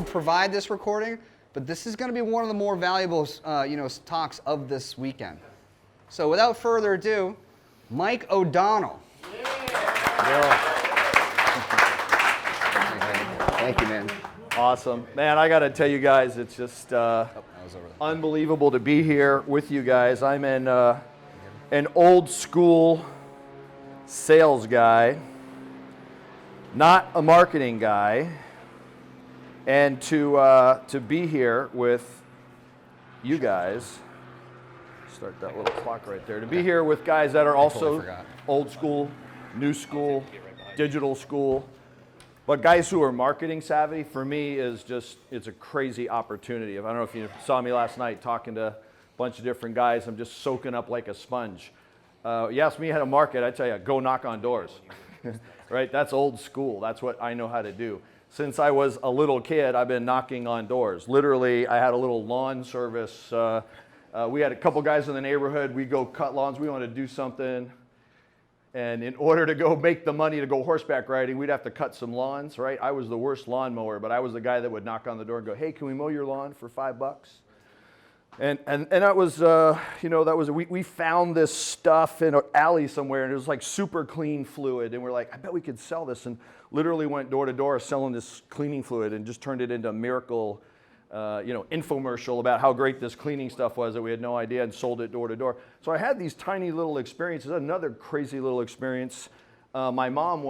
provide this recording, but this is going to be one of the more valuable, talks of this weekend. So without further ado, Mike O'Donnell. Thank you, man. Awesome. Man, I got to tell you guys, it's just unbelievable to be here with you guys. I'm an old school sales guy, not a marketing guy, and to be here with you guys, start that little clock right there, to be here with guys that are also old school, new school, digital school, but guys who are marketing savvy, for me, it's a crazy opportunity. I don't know if you saw me last night talking to a bunch of different guys. I'm just soaking up like a sponge. You ask me how to market, I tell you, go knock on doors. Right? That's old school. That's what I know how to do. Since I was a little kid, I've been knocking on doors. Literally, I had a little lawn service. We had a couple guys in the neighborhood. We go cut lawns. We want to do something. And in order to go make the money to go horseback riding, we'd have to cut some lawns, right? I was the worst lawnmower, but I was the guy that would knock on the door and go, hey, can we mow your lawn for $5? And that was, we found this stuff in an alley somewhere, and it was like super clean fluid. And we're like, I bet we could sell this. And literally went door to door selling this cleaning fluid and just turned it into a miracle infomercial about how great this cleaning stuff was that we had no idea, and sold it door to door. So I had these tiny little experiences. Another crazy little experience. My mom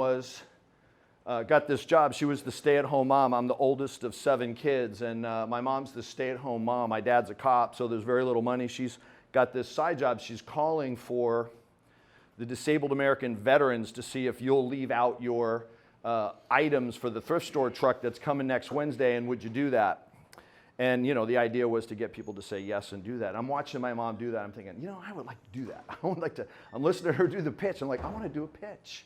got this job. She was the stay-at-home mom. I'm the oldest of 7 kids, and my mom's the stay-at-home mom. My dad's a cop, so there's very little money. She's got this side job. She's calling for the disabled American veterans to see if you'll leave out your items for the thrift store truck that's coming next Wednesday, and would you do that? And, the idea was to get people to say yes and do that. I'm watching my mom do that. I'm thinking, I would like to do that. I'm listening to her do the pitch. I'm like, I want to do a pitch.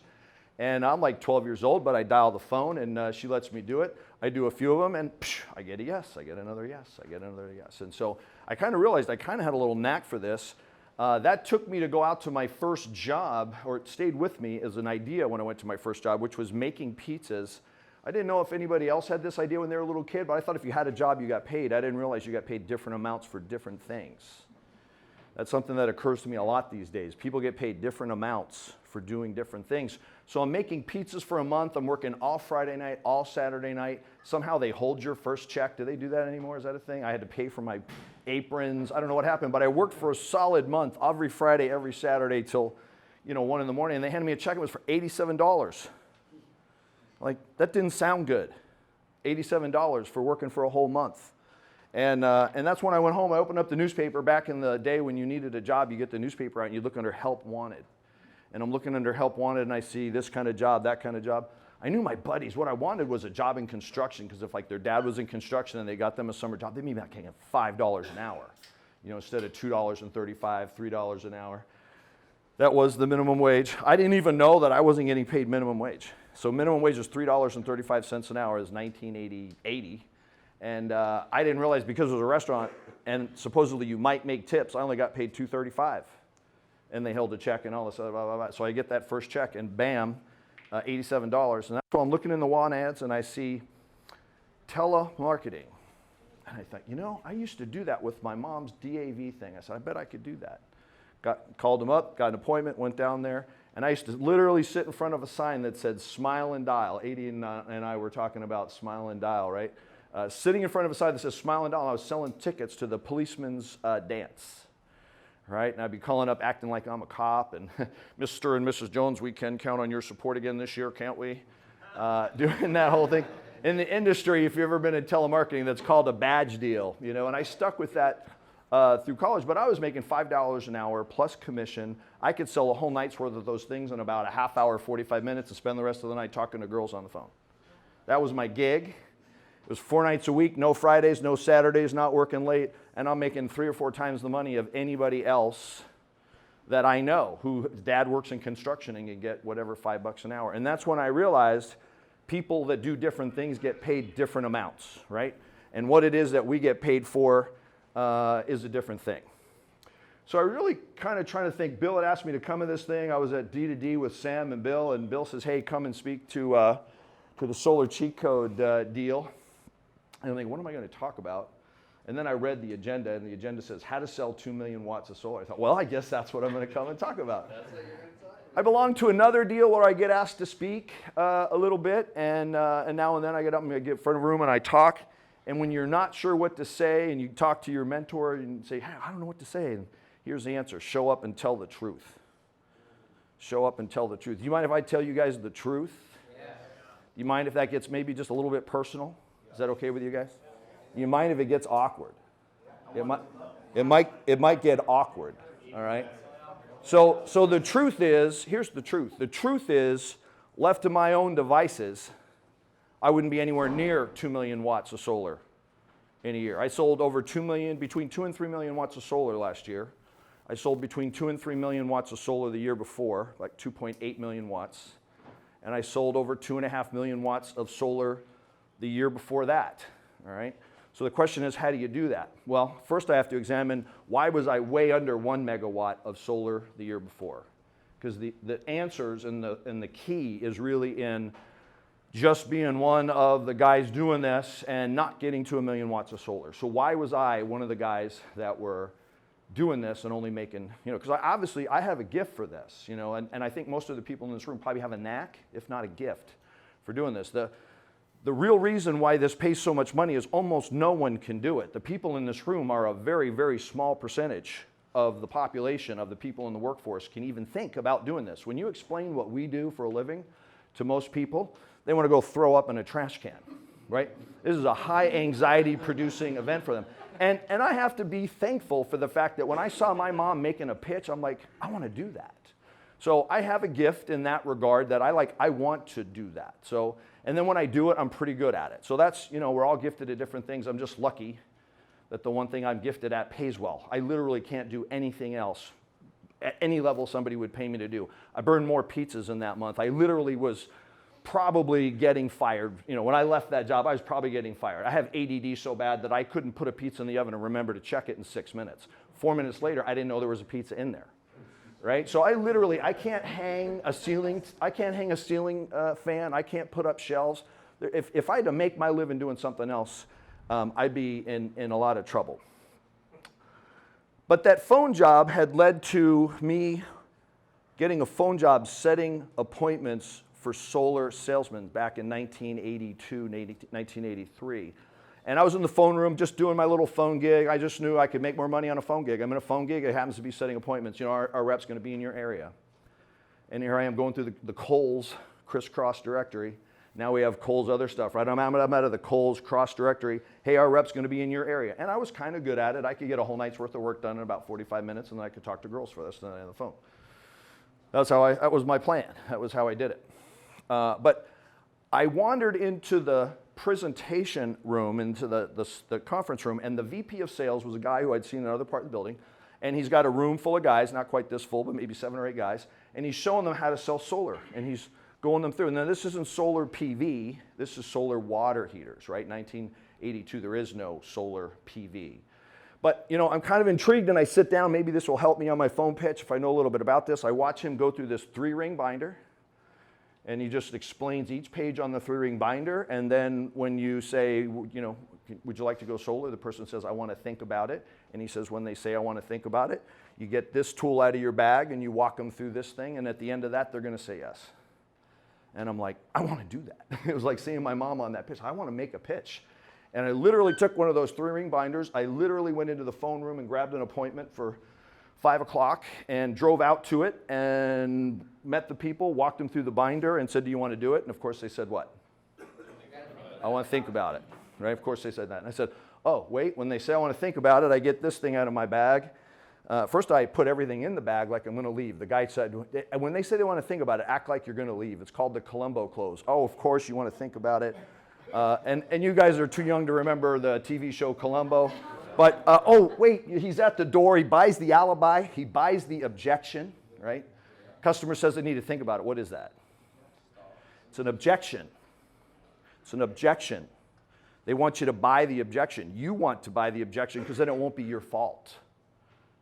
And I'm like 12 years old, but I dial the phone, and she lets me do it. I do a few of them, and I get a yes. I get another yes. I get another yes. And so I kind of realized I kind of had a little knack for this. That took me to go out to my first job, or it stayed with me as an idea when I went to my first job, which was making pizzas. I didn't know if anybody else had this idea when they were a little kid, but I thought if you had a job, you got paid. I didn't realize you got paid different amounts for different things. That's something that occurs to me a lot these days. People get paid different amounts for doing different things. So I'm making pizzas for a month. I'm working all Friday night, all Saturday night. Somehow they hold your first check. Do they do that anymore? Is that a thing? I had to pay for my aprons. I don't know what happened, but I worked for a solid month, every Friday, every Saturday till 1 in the morning, and they handed me a check. It was for $87. Like, that didn't sound good. $87 for working for a whole month. And that's when I went home. I opened up the newspaper. Back in the day when you needed a job, you get the newspaper out and you look under Help Wanted. And I'm looking under Help Wanted, and I see this kind of job, that kind of job. I knew my buddies. What I wanted was a job in construction, because if their dad was in construction and they got them a summer job, they'd be making $5 an hour, instead of $2.35, $3 an hour. That was the minimum wage. I didn't even know that I wasn't getting paid minimum wage. So minimum wage was $3.35 an hour is 1980. And I didn't realize, because it was a restaurant and supposedly you might make tips, I only got paid $2.35. And they held a check and all this other blah, blah, blah. So I get that first check and bam, $87. And that's why I'm looking in the want ads and I see telemarketing. And I thought, I used to do that with my mom's DAV thing. I said, I bet I could do that. Called them up, got an appointment, went down there. And I used to literally sit in front of a sign that said Smile and Dial. 80 and I were talking about Smile and Dial, right? Sitting in front of a sign that says Smile and Dial, I was selling tickets to the policeman's dance, right? And I'd be calling up acting like I'm a cop, and Mr. and Mrs. Jones, we can count on your support again this year, can't we? Doing that whole thing. In the industry, if you've ever been in telemarketing, that's called a badge deal, and I stuck with that through college, but I was making $5 an hour plus commission. I could sell a whole night's worth of those things in about a half hour, 45 minutes, and spend the rest of the night talking to girls on the phone. That was my gig. It was 4 nights a week, no Fridays, no Saturdays, not working late, and I'm making 3 or 4 times the money of anybody else that I know who dad works in construction and can get whatever $5 an hour. And that's when I realized people that do different things get paid different amounts, right? And what it is that we get paid for is a different thing. So I really kind of trying to think. Bill had asked me to come to this thing. I was at D2D with Sam and Bill says, hey, come and speak to the Solar Cheat Code deal. And I'm thinking, what am I going to talk about? And then I read the agenda, and the agenda says how to sell 2 million watts of solar. I thought, well, I guess that's what I'm going to come and talk about. That's what you're going to talk about. I belong to another deal where I get asked to speak a little bit, and now and then I get up and I get in front of a room and I talk. And when you're not sure what to say, and you talk to your mentor and say, hey, I don't know what to say, and here's the answer: show up and tell the truth. Show up and tell the truth. Do you mind if I tell you guys the truth? Yeah. Do you mind if that gets maybe just a little bit personal? Is that okay with you guys? Do you mind if it gets awkward? It might get awkward, all right? So the truth is, here's the truth. The truth is, left to my own devices, I wouldn't be anywhere near 2 million watts of solar in a year. I sold over 2 million, between 2 and 3 million watts of solar last year. I sold between 2 and 3 million watts of solar the year before, like 2.8 million watts. And I sold over 2.5 million watts of solar the year before that, all right? So the question is, how do you do that? Well, first I have to examine, why was I way under 1 megawatt of solar the year before? Because the answers and the key is really in just being one of the guys doing this and not getting to 1 million watts of solar. So why was I one of the guys that were doing this and only making, because obviously I have a gift for this, and I think most of the people in this room probably have a knack, if not a gift, for doing this. The real reason why this pays so much money is almost no one can do it. The people in this room are a very, very small percentage of the population, of the people in the workforce, can even think about doing this. When you explain what we do for a living to most people, they want to go throw up in a trash can, right? This is a high anxiety producing event for them. And I have to be thankful for the fact that when I saw my mom making a pitch, I'm like, I want to do that. So I have a gift in that regard that I want to do that. So, and then when I do it, I'm pretty good at it. So that's, we're all gifted at different things. I'm just lucky that the one thing I'm gifted at pays well. I literally can't do anything else at any level somebody would pay me to do. I burned more pizzas in that month. I literally was probably getting fired. When I left that job, I was probably getting fired. I have ADD so bad that I couldn't put a pizza in the oven and remember to check it in 6 minutes. 4 minutes later, I didn't know there was a pizza in there. Right? So I can't hang a ceiling fan. I can't put up shelves. If I had to make my living doing something else, I'd be in a lot of trouble. But that phone job had led to me getting a phone job setting appointments for solar salesmen back in 1982, 1983. And I was in the phone room just doing my little phone gig. I just knew I could make more money on a phone gig. I'm in a phone gig. It happens to be setting appointments. Our rep's going to be in your area. And here I am going through the Kohl's crisscross directory. Now we have Kohl's other stuff, right? I'm out of the Kohl's cross directory. Hey, our rep's going to be in your area. And I was kind of good at it. I could get a whole night's worth of work done in about 45 minutes, and then I could talk to girls for the rest of the night on the phone. That was my plan. That was how I did it. But I wandered into the presentation room, into the conference room, and the VP of sales was a guy who I'd seen in another part of the building, and he's got a room full of guys, not quite this full, but maybe 7 or 8 guys, and he's showing them how to sell solar, and he's going them through. And now this isn't solar PV, this is solar water heaters, right? 1982, there is no solar PV. But, I'm kind of intrigued, and I sit down, maybe this will help me on my phone pitch if I know a little bit about this. I watch him go through this 3-ring binder, and he just explains each page on the 3-ring binder. And then when you say, would you like to go solar? The person says, I want to think about it. And he says, when they say, I want to think about it, you get this tool out of your bag and you walk them through this thing. And at the end of that, they're going to say yes. And I'm like, I want to do that. It was like seeing my mom on that pitch. I want to make a pitch. And I literally took one of those 3-ring binders. I literally went into the phone room and grabbed an appointment for 5 o'clock and drove out to it and met the people, walked them through the binder and said, do you want to do it? And of course they said what? I want to think about it, right? Of course they said that. And I said, oh, wait, when they say I want to think about it, I get this thing out of my bag. First I put everything in the bag like I'm going to leave. The guy said, when they say they want to think about it, act like you're going to leave. It's called the Columbo close. Oh, of course you want to think about it. And you guys are too young to remember the TV show Columbo. But, oh, wait, he's at the door. He buys the alibi. He buys the objection, right? Customer says they need to think about it. What is that? It's an objection. It's an objection. They want you to buy the objection. You want to buy the objection because then it won't be your fault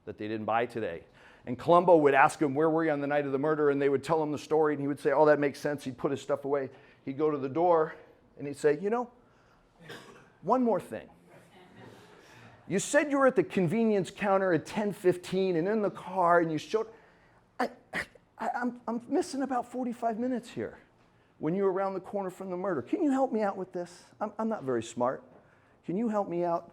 that they didn't buy today. And Columbo would ask him, where were you on the night of the murder? And they would tell him the story, and he would say, oh, that makes sense. He'd put his stuff away. He'd go to the door, and he'd say, one more thing. You said you were at the convenience counter at 10:15 and in the car and you showed, I'm missing about 45 minutes here when you were around the corner from the murder. Can you help me out with this? I'm not very smart. Can you help me out?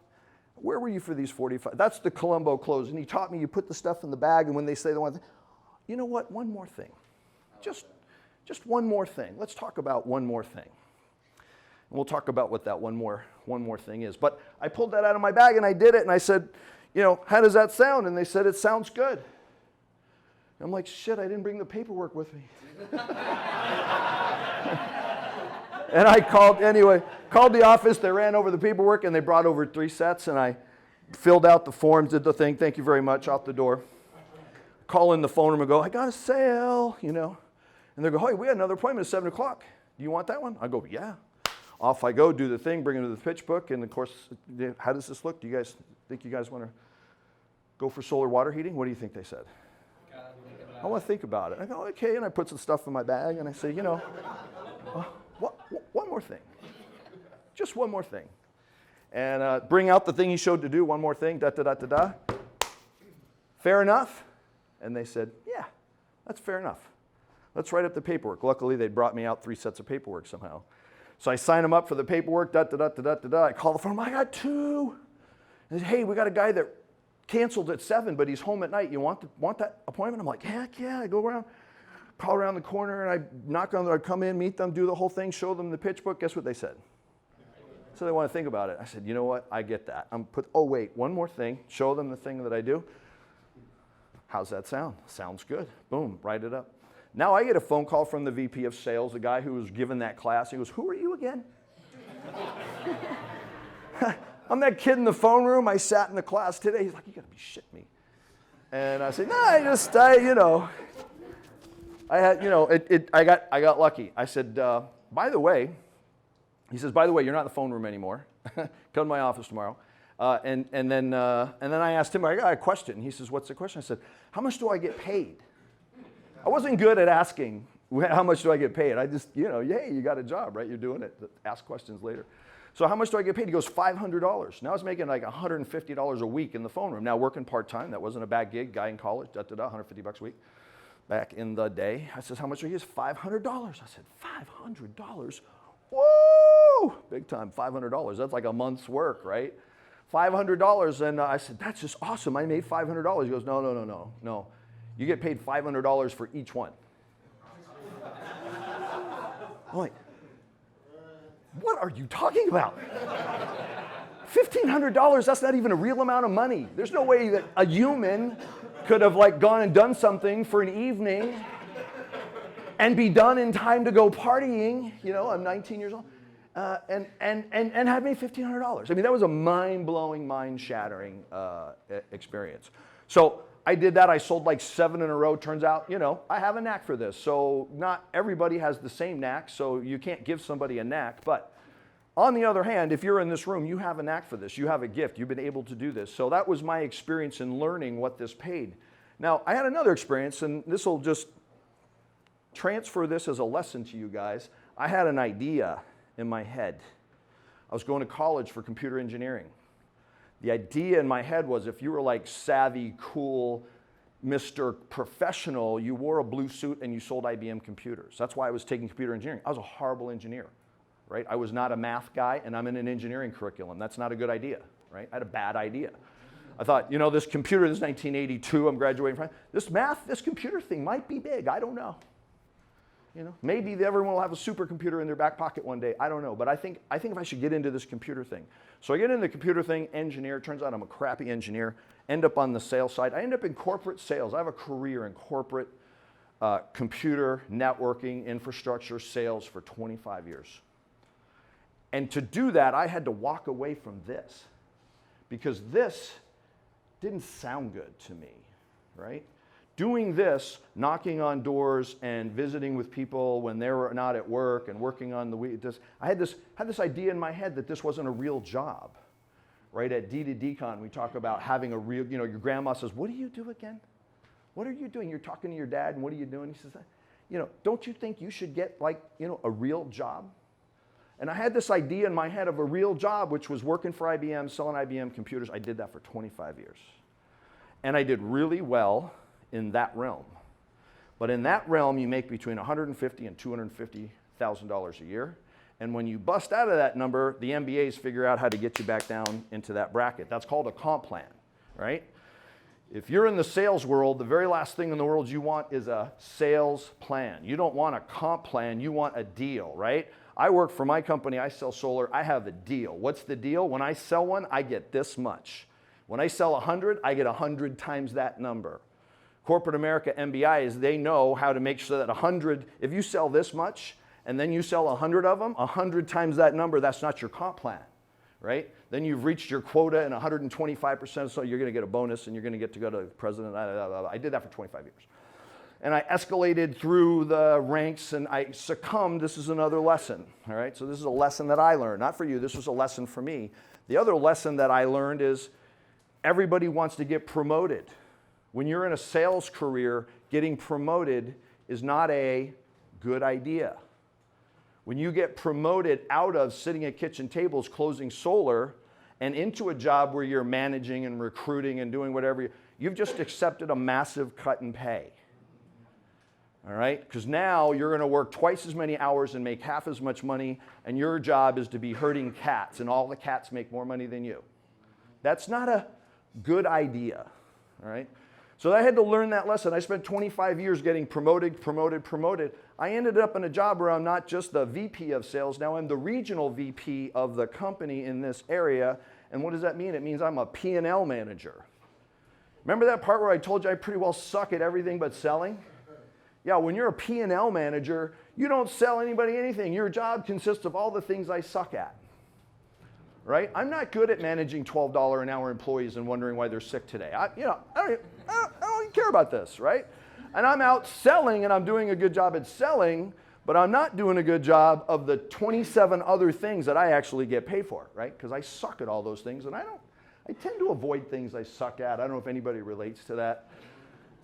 Where were you for these 45? That's the Columbo clothes. And he taught me you put the stuff in the bag and when they say the one thing, you know what, one more thing. Just one more thing. Let's talk about one more thing. And we'll talk about what that one more thing is. But I pulled that out of my bag and I did it and I said, you know, how does that sound? And they said, it sounds good. And I'm like, shit, I didn't bring the paperwork with me. And I called the office, they ran over the paperwork and they brought over 3 sets and I filled out the forms, did the thing, thank you very much, out the door. Call in the phone room and go, I got a sale, you know. And they go, hey, we had another appointment at 7 o'clock. Do you want that one? I go, yeah. Off I go, do the thing, bring it to the pitch book, and of course, how does this look? Do you guys think you guys want to go for solar water heating? What do you think they said? I want to think about it. I go, okay, and I put some stuff in my bag, and I say, you know, one more thing. Just one more thing. And bring out the thing he showed to do, one more thing, da-da-da-da-da. Fair enough? And they said, yeah, that's fair enough. Let's write up the paperwork. Luckily, they brought me out 3 sets of paperwork somehow. So I sign them up for the paperwork, da-da-da-da-da-da. I call the firm, I got 2. And they say, hey, we got a guy that canceled at 7, but he's home at night. You want that appointment? I'm like, heck yeah. I go around, call around the corner, and I knock on the door, I come in, meet them, do the whole thing, show them the pitch book. Guess what they said? So they want to think about it. I said, you know what? I get that. Oh, wait, one more thing. Show them the thing that I do. How's that sound? Sounds good. Boom, write it up. Now I get a phone call from the VP of sales, the guy who was given that class. He goes, who are you again? I'm that kid in the phone room. I sat in the class today. He's like, you got to be shitting me. And I said, no, I got lucky. I said, by the way, he says, by the way, you're not in the phone room anymore. Come to my office tomorrow. And then I asked him, I got a question. He says, what's the question? I said, how much do I get paid? I wasn't good at asking, how much do I get paid? I just, hey, you got a job, right? You're doing it. Ask questions later. So how much do I get paid? He goes, $500. Now I was making like $150 a week in the phone room. Now working part-time, that wasn't a bad gig. Guy in college, $150 a week. Back in the day, I says, how much are you? He says, $500. I said, $500? Whoa! Big time, $500. That's like a month's work, right? $500. And I said, that's just awesome. I made $500. He goes, no. You get paid $500 for each one. I'm like, what are you talking about? $1,500, that's not even a real amount of money. There's no way that a human could have gone and done something for an evening and be done in time to go partying. I'm 19 years old. And had made $1,500. I mean, that was a mind-blowing, mind-shattering experience. So I did that. I sold 7 in a row. Turns out, I have a knack for this. So not everybody has the same knack, so you can't give somebody a knack. But on the other hand, if you're in this room, you have a knack for this. You have a gift. You've been able to do this. So that was my experience in learning what this paid. Now, I had another experience, and this will just transfer this as a lesson to you guys. I had an idea in my head. I was going to college for computer engineering. The idea in my head was if you were savvy, cool, Mr. Professional, you wore a blue suit and you sold IBM computers. That's why I was taking computer engineering. I was a horrible engineer, right? I was not a math guy and I'm in an engineering curriculum. That's not a good idea, right? I had a bad idea. I thought, this computer, this is 1982, I'm graduating from, this computer thing might be big, I don't know. Maybe everyone will have a supercomputer in their back pocket one day. I don't know, but I think if I should get into this computer thing. So I get into the computer thing, engineer. Turns out I'm a crappy engineer. End up on the sales side. I end up in corporate sales. I have a career in corporate computer, networking, infrastructure, sales for 25 years. And to do that, I had to walk away from this because this didn't sound good to me, right? Doing this, knocking on doors and visiting with people when they were not at work and working on the week, I had this idea in my head that this wasn't a real job, right? At D2Decon, we talk about having a real, your grandma says, what do you do again? What are you doing? You're talking to your dad, and what are you doing? He says, don't you think you should get a real job? And I had this idea in my head of a real job, which was working for IBM, selling IBM computers. I did that for 25 years. And I did really well in that realm. But in that realm, you make between $150,000 and $250,000 a year. And when you bust out of that number, the MBAs figure out how to get you back down into that bracket. That's called a comp plan, right? If you're in the sales world, the very last thing in the world you want is a sales plan. You don't want a comp plan, you want a deal, right? I work for my company, I sell solar, I have a deal. What's the deal? When I sell one, I get this much. When I sell 100, I get 100 times that number. Corporate America MBI is they know how to make sure that 100, if you sell this much, and then you sell 100 of them, 100 times that number, that's not your comp plan, right? Then you've reached your quota and 125%, so you're gonna get a bonus and you're gonna get to go to the president. I did that for 25 years. And I escalated through the ranks and I succumbed. This is another lesson, all right? So this is a lesson that I learned, not for you, this was a lesson for me. The other lesson that I learned is everybody wants to get promoted. When you're in a sales career, getting promoted is not a good idea. When you get promoted out of sitting at kitchen tables closing solar and into a job where you're managing and recruiting and doing whatever, you've just accepted a massive cut in pay. All right? Because now you're going to work twice as many hours and make half as much money, and your job is to be herding cats, and all the cats make more money than you. That's not a good idea. All right? So I had to learn that lesson. I spent 25 years getting promoted. I ended up in a job where I'm not just the VP of sales, now I'm the regional VP of the company in this area. And what does that mean? It means I'm a P&L manager. Remember that part where I told you I pretty well suck at everything but selling? Yeah, when you're a P&L manager, you don't sell anybody anything. Your job consists of all the things I suck at. Right? I'm not good at managing $12 an hour employees and wondering why they're sick today. I don't even care about this, right? And I'm out selling and I'm doing a good job at selling, but I'm not doing a good job of the 27 other things that I actually get paid for, right? Because I suck at all those things and I tend to avoid things I suck at. I don't know if anybody relates to that.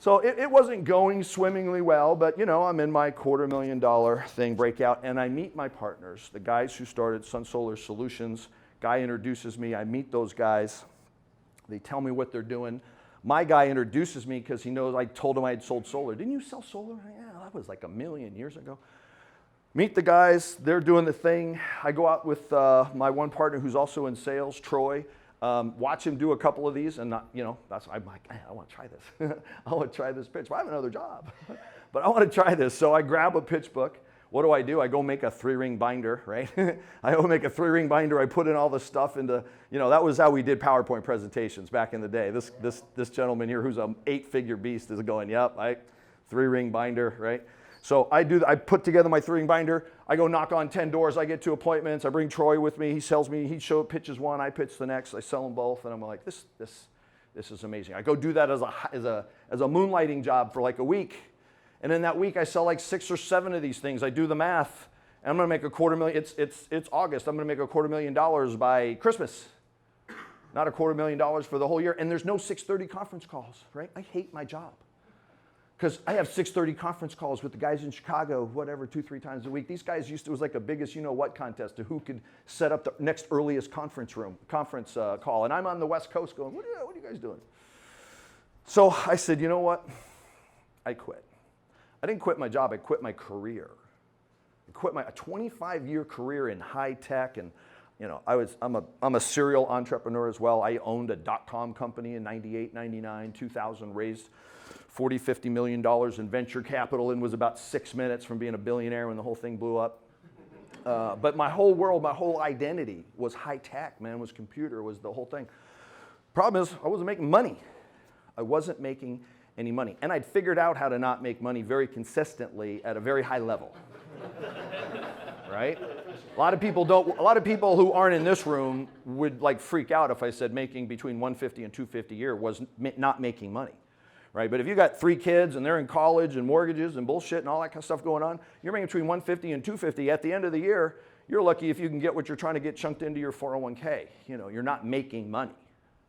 So it wasn't going swimmingly well, but I'm in my $250,000 thing breakout and I meet my partners, the guys who started Sun Solar Solutions. Guy introduces me, I meet those guys. They tell me what they're doing. My guy introduces me because he knows I told him I had sold solar. Didn't you sell solar? Yeah, that was like 1,000,000 years ago. Meet the guys, they're doing the thing. I go out with my one partner who's also in sales, Troy. Watch him do a couple of these and I'm like, I want to try this. I want to try this pitch. Well, I have another job, but I want to try this. So I grab a pitch book. What do? I go make a 3-ring binder, right? I go make a 3-ring binder. I put in all the stuff into, that was how we did PowerPoint presentations back in the day. This gentleman here who's an 8-figure beast is going, yep, 3-ring binder, right? So I put together my 3-ring binder. I go knock on 10 doors. I get 2 appointments. I bring Troy with me. He sells me. He pitches one. I pitch the next. I sell them both. And I'm like, this is amazing. I go do that as a moonlighting job for like a week. And in that week, I sell like 6 or 7 of these things. I do the math, and I'm going to make $250,000. It's August. I'm going to make $250,000 by Christmas. Not $250,000 for the whole year. And there's no 6:30 conference calls, right? I hate my job because I have 6:30 conference calls with the guys in Chicago, whatever, 2-3 times a week. These guys it was like a biggest you-know-what contest to who could set up the next earliest conference call. And I'm on the West Coast going, what are you guys doing? So I said, you know what? I quit. I didn't quit my job, I quit my career. I quit a 25-year career in high tech, and I'm a serial entrepreneur as well. I owned a .com company in 98, 99, 2000, raised $40, $50 million in venture capital and was about 6 minutes from being a billionaire when the whole thing blew up. But my whole world, my whole identity was high tech, man, was computer, was the whole thing. Problem is, I wasn't making money. I wasn't making any money. And I'd figured out how to not make money very consistently at a very high level. Right? A lot of people who aren't in this room would like freak out if I said making between $150,000 and $250,000 a year was not making money. Right? But if you got 3 kids and they're in college and mortgages and bullshit and all that kind of stuff going on, you're making between $150,000 and $250,000 at the end of the year. You're lucky if you can get what you're trying to get chunked into your 401k. You're not making money,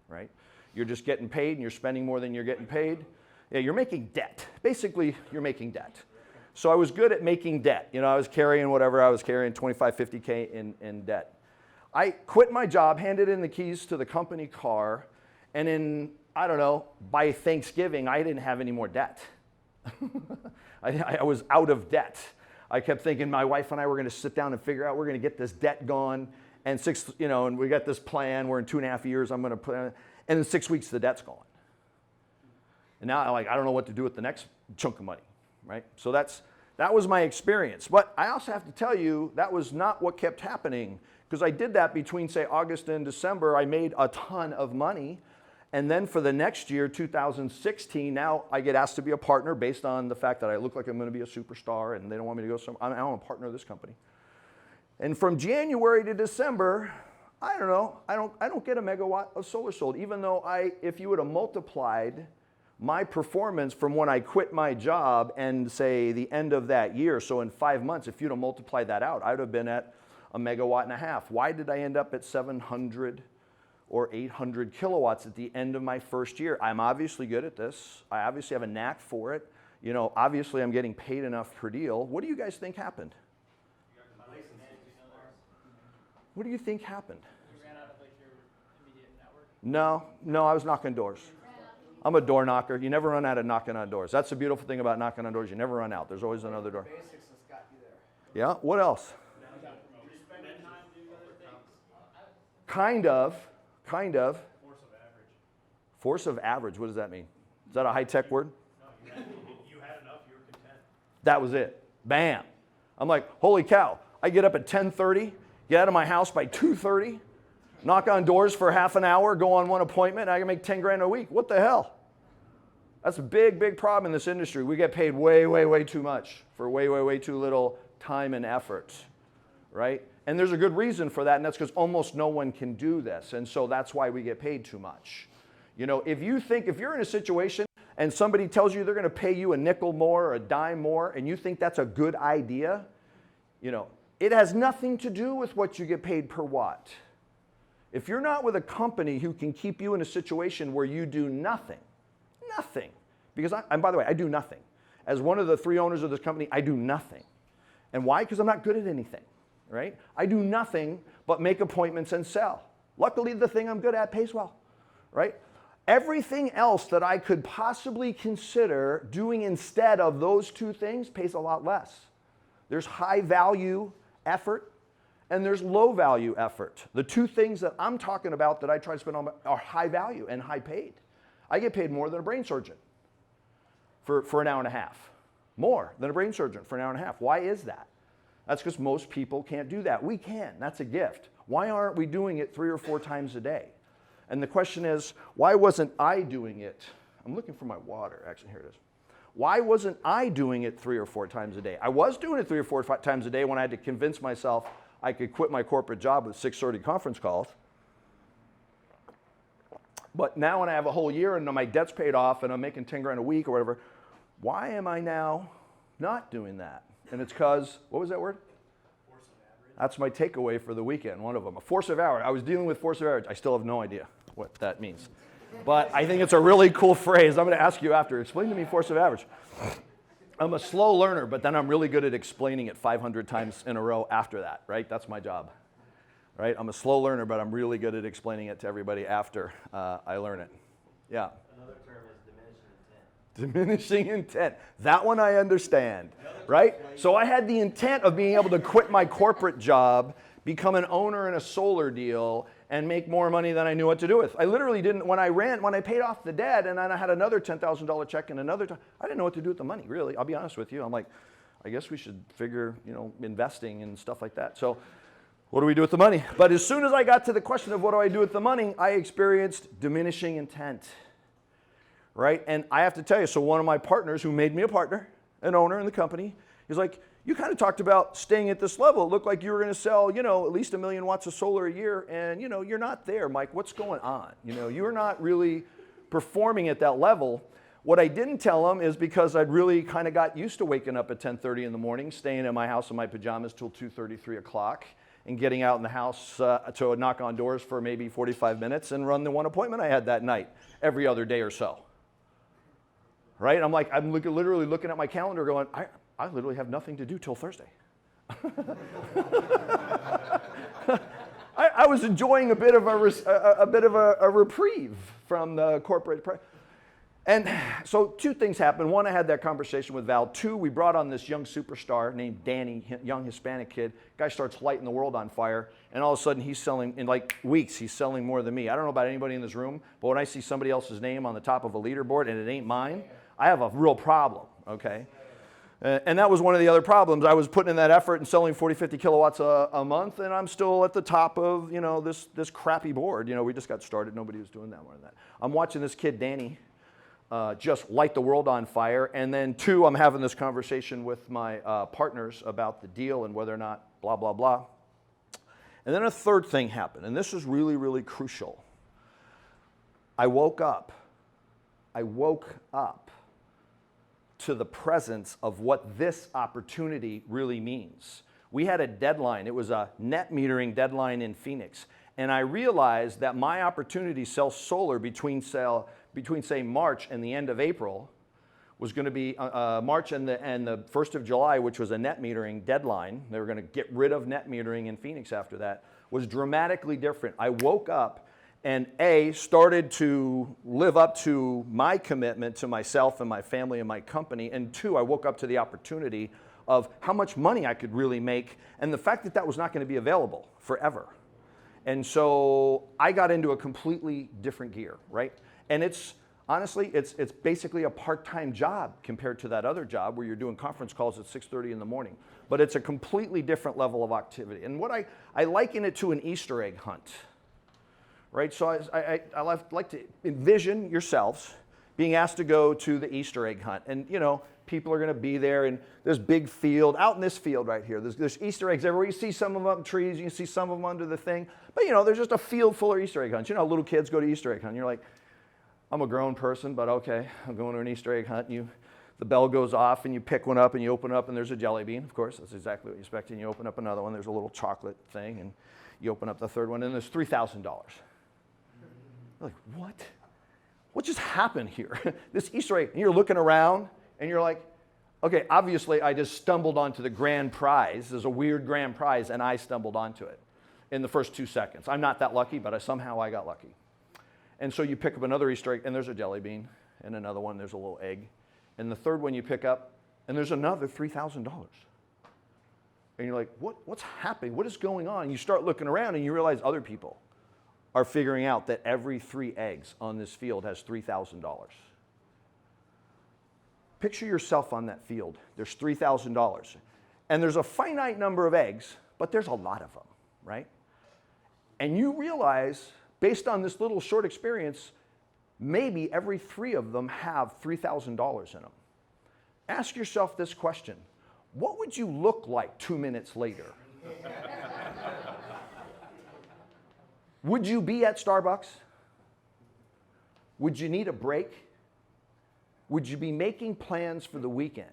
right? You're just getting paid and you're spending more than you're getting paid. Yeah, you're making debt. Basically, you're making debt. So I was good at making debt. You know, I was carrying whatever I was carrying, 25, 50K in debt. I quit my job, handed in the keys to the company car, and in, I don't know, by Thanksgiving, I didn't have any more debt. I was out of debt. I kept thinking my wife and I were going to sit down and figure out we're going to get this debt gone, and and we got this plan. We're in 2.5 years. I'm going to put, and in 6 weeks the debt's gone. And now I don't know what to do with the next chunk of money, right? So that was my experience. But I also have to tell you that was not what kept happening, because I did that between, say, August and December. I made a ton of money. And then for the next year, 2016, now I get asked to be a partner based on the fact that I look like I'm going to be a superstar and they don't want me to go somewhere. I'm a partner of this company. And from January to December, I don't know, I don't get a megawatt of solar sold, even though if you would have multiplied my performance from when I quit my job and say the end of that year, so in 5 months, if you'd have multiplied that out, I would have been at 1.5 megawatts. Why did I end up at 700 or 800 kilowatts at the end of my first year? I'm obviously good at this. I obviously have a knack for it. You know, obviously I'm getting paid enough per deal. What do you guys think happened? What do you think happened? You ran out of like your immediate network? No, I was knocking doors. I'm a door knocker. You never run out of knocking on doors. That's the beautiful thing about knocking on doors. You never run out. There's always another door. Basics has got you there. Yeah, what else? Kind of. Force of average. Force of average, what does that mean? Is that a high-tech word? No, you had enough, you were content. That was it. Bam. I'm like, holy cow. I get up at 10:30, get out of my house by 2:30, knock on doors for half an hour, go on one appointment, and I can make 10 grand a week. What the hell? That's a big, big problem in this industry. We get paid way, way, way too much for way, way, way too little time and effort, right? And there's a good reason for that, and that's because almost no one can do this. And so that's why we get paid too much. You know, if you're in a situation and somebody tells you they're going to pay you a nickel more or a dime more, and you think that's a good idea, you know, it has nothing to do with what you get paid per watt. If you're not with a company who can keep you in a situation where you do nothing, because and by the way, I do nothing. As one of the 3 owners of this company, I do nothing. And why? Because I'm not good at anything. Right? I do nothing but make appointments and sell. Luckily, the thing I'm good at pays well, right? Everything else that I could possibly consider doing instead of those 2 things pays a lot less. There's high value effort and there's low value effort. The 2 things that I'm talking about that I try to spend on are high value and high paid. I get paid more than a brain surgeon for an hour and a half. More than a brain surgeon for an hour and a half. Why is that? That's because most people can't do that. We can. That's a gift. Why aren't we doing it 3 or 4 times a day? And the question is, why wasn't I doing it? I'm looking for my water. Actually, here it is. Why wasn't I doing it 3 or 4 times a day? I was doing it 3 or 4 times a day when I had to convince myself I could quit my corporate job with 6:30 conference calls. But now when I have a whole year and my debt's paid off and I'm making 10 grand a week or whatever, why am I now not doing that? And it's because, what was that word? Force of average. That's my takeaway for the weekend, one of them. A force of average. I was dealing with force of average. I still have no idea what that means. But I think it's a really cool phrase. I'm going to ask you after. Explain to me force of average. I'm a slow learner, but then I'm really good at explaining it 500 times in a row after that, right? That's my job, right? I'm a slow learner, but I'm really good at explaining it to everybody after I learn it. Yeah. Another term is diminishing intent. Diminishing intent. That one I understand, right? So I had the intent of being able to quit my corporate job, become an owner in a solar deal, and make more money than I knew what to do with. I literally didn't, when I paid off the debt and then I had another $10,000 check and another, I didn't know what to do with the money, really. I'll be honest with you. I'm like, I guess we should figure, investing and stuff like that. So what do we do with the money? But as soon as I got to the question of what do I do with the money, I experienced diminishing intent, right? And I have to tell you, so one of my partners who made me a partner, an owner in the company, he's like, you kind of talked about staying at this level. It looked like you were going to sell, at least 1 million watts of solar a year. And, you're not there, Mike. What's going on? You're not really performing at that level. What I didn't tell him is because I'd really kind of got used to waking up at 10:30 in the morning, staying in my house in my pajamas till 2:30, 3 o'clock, and getting out in the house to knock on doors for maybe 45 minutes and run the one appointment I had that night every other day or so. Right? I'm literally looking at my calendar going, I literally have nothing to do till Thursday. I was enjoying a bit of a reprieve from the corporate press. And so two things happened. One, I had that conversation with Val. Two, we brought on this young superstar named Danny, young Hispanic kid. Guy starts lighting the world on fire, and all of a sudden he's selling, in like weeks, he's selling more than me. I don't know about anybody in this room, but when I see somebody else's name on the top of a leaderboard and it ain't mine, I have a real problem, okay? And that was one of the other problems. I was putting in that effort and selling 40, 50 kilowatts a month, and I'm still at the top of, this crappy board. We just got started. Nobody was doing that more than that. I'm watching this kid, Danny, just light the world on fire. And then two, I'm having this conversation with my partners about the deal and whether or not blah, blah, blah. And then a third thing happened, and this is really, really crucial. I woke up to the presence of what this opportunity really means. We had a deadline. It was a net metering deadline in Phoenix. And I realized that my opportunity to sell solar between say March and the end of April was going to be March and the 1st of July, which was a net metering deadline. They were going to get rid of net metering in Phoenix after that, was dramatically different. I woke up and started to live up to my commitment to myself and my family and my company. And two, I woke up to the opportunity of how much money I could really make and the fact that that was not going to be available forever. And so I got into a completely different gear, right? And it's basically a part-time job compared to that other job where you're doing conference calls at 6:30 in the morning. But it's a completely different level of activity. And what I liken it to an Easter egg hunt. Right, so I like to envision yourselves being asked to go to the Easter egg hunt. And, people are going to be there in this big field, out in this field right here. There's Easter eggs everywhere. You see some of them up in trees. You can see some of them under the thing. But, there's just a field full of Easter egg hunts. Little kids go to Easter egg hunt. And you're like, I'm a grown person, but okay, I'm going to an Easter egg hunt. The bell goes off, and you pick one up, and you open it up, and there's a jelly bean. Of course, that's exactly what you expect. And you open up another one. There's a little chocolate thing. And you open up the third one, and there's $3,000. Like, what? What just happened here? This Easter egg, and you're looking around, and you're like, okay, obviously I just stumbled onto the grand prize. There's a weird grand prize, and I stumbled onto it in the first 2 seconds. I'm not that lucky, but somehow I got lucky. And so you pick up another Easter egg, and there's a jelly bean, and another one, there's a little egg. And the third one you pick up, and there's another $3,000. And you're like, what's happening? What is going on? And you start looking around, and you realize other people are figuring out that every 3 eggs on this field has $3,000. Picture yourself on that field. There's $3,000. And there's a finite number of eggs, but there's a lot of them, right? And you realize, based on this little short experience, maybe every 3 of them have $3,000 in them. Ask yourself this question. What would you look like 2 minutes later? Would you be at Starbucks? Would you need a break? Would you be making plans for the weekend?